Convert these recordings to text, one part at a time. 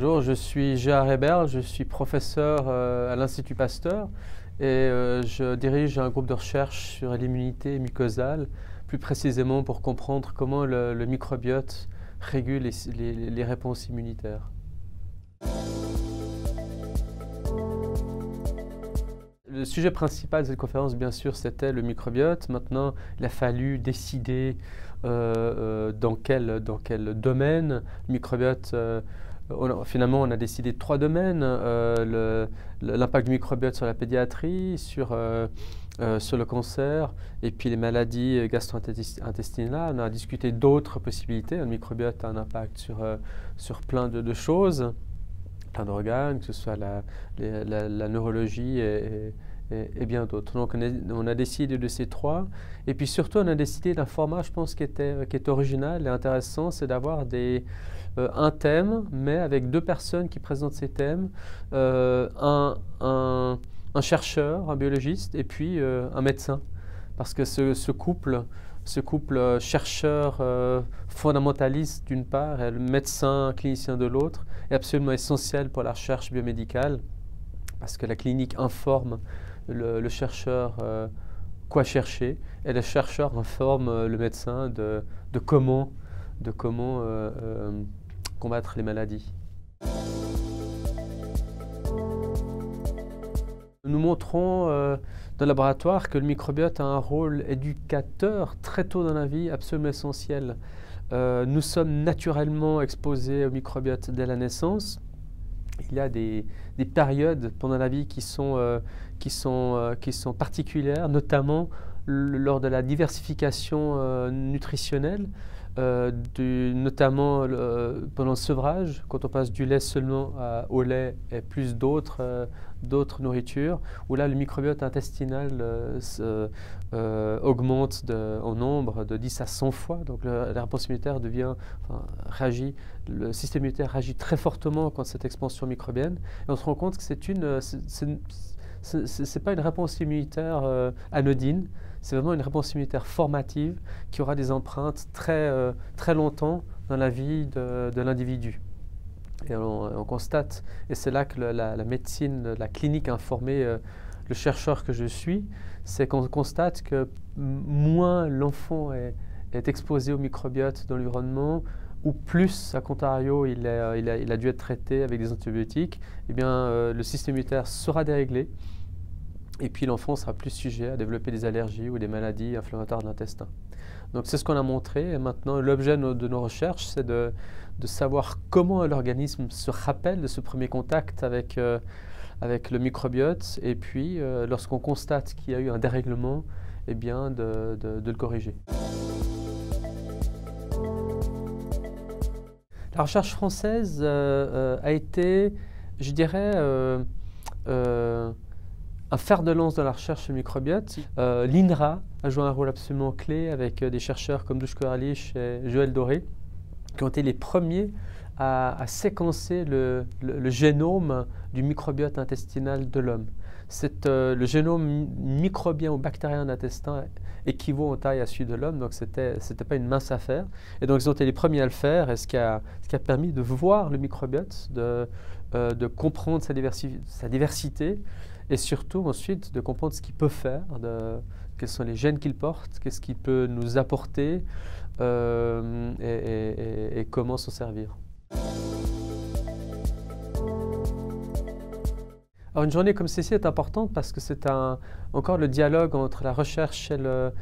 Bonjour, je suis Gérard Hébert, je suis professeur à l'Institut Pasteur et je dirige un groupe de recherche sur l'immunité mucosale, plus précisément pour comprendre comment le microbiote régule les réponses immunitaires. Le sujet principal de cette conférence, bien sûr, c'était le microbiote. Maintenant, il a fallu décider dans quel domaine le microbiote. Finalement, on a décidé de 3 domaines. L'impact du microbiote sur la pédiatrie, sur le cancer et puis les maladies gastro-intestinales. On a discuté d'autres possibilités. Le microbiote a un impact sur plein de choses, plein d'organes, que ce soit la neurologie et bien d'autres. Donc on a décidé de ces 3. Et puis surtout, on a décidé d'un format, je pense, qui est original et intéressant, c'est d'avoir un thème, mais avec 2 personnes qui présentent ces thèmes, un chercheur, un biologiste, et puis un médecin. Parce que ce couple chercheur fondamentaliste d'une part et le médecin clinicien de l'autre est absolument essentiel pour la recherche biomédicale, parce que la clinique informe le chercheur quoi chercher, et le chercheur informe le médecin de comment combattre les maladies. Nous montrons dans le laboratoire que le microbiote a un rôle éducateur très tôt dans la vie, absolument essentiel. Nous sommes naturellement exposés au microbiote dès la naissance. Il y a des périodes pendant la vie qui sont particulières, notamment lors de la diversification nutritionnelle, notamment pendant le sevrage, quand on passe du lait seulement au lait et plus d'autres nourritures, où là le microbiote intestinal augmente en nombre de 10 à 100 fois. Donc la réponse immunitaire réagit, le système immunitaire réagit très fortement contre cette expansion microbienne. Et on se rend compte que c'est pas une réponse immunitaire anodine, c'est vraiment une réponse immunitaire formative qui aura des empreintes très longtemps dans la vie de l'individu. Et on constate, et c'est là que la médecine, la clinique a informé le chercheur que je suis, c'est qu'on constate que moins l'enfant est exposé au microbiote dans l'environnement, ou plus, à contrario, il a dû être traité avec des antibiotiques, eh bien, le système immunitaire sera déréglé, et puis l'enfant sera plus sujet à développer des allergies ou des maladies inflammatoires de l'intestin. Donc c'est ce qu'on a montré, et maintenant l'objet de nos recherches, c'est de savoir comment l'organisme se rappelle de ce premier contact avec le microbiote, et puis lorsqu'on constate qu'il y a eu un dérèglement, eh bien de le corriger. La recherche française a été, je dirais, un fer de lance dans la recherche sur le microbiote. L'INRA a joué un rôle absolument clé avec des chercheurs comme Duško Erliš et Joël Doré, qui ont été les premiers à séquencer le génome du microbiote intestinal de l'homme. Le génome microbien ou bactérien d'intestin équivaut en taille à celui de l'homme, donc c'était pas une mince affaire. Et donc ils ont été les premiers à le faire, et ce qui a permis de voir le microbiote, de comprendre sa diversité, et surtout ensuite de comprendre ce qu'il peut faire, quels sont les gènes qu'il porte, qu'est-ce qu'il peut nous apporter et comment s'en servir. Alors une journée comme celle-ci est importante parce que c'est encore le dialogue entre la recherche et le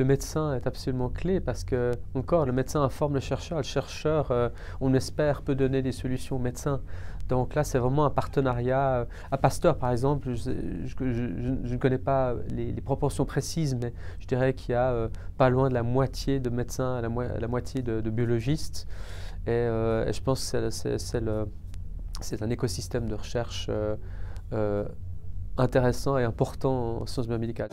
médecin est absolument clé, parce que encore le médecin informe le chercheur, on espère, peut donner des solutions au médecin. Donc là c'est vraiment un partenariat. À Pasteur par exemple, je ne connais pas les proportions précises, mais je dirais qu'il y a pas loin de la moitié de médecins, la moitié de biologistes, et je pense que c'est un écosystème de recherche intéressant et important en sciences biomédicales.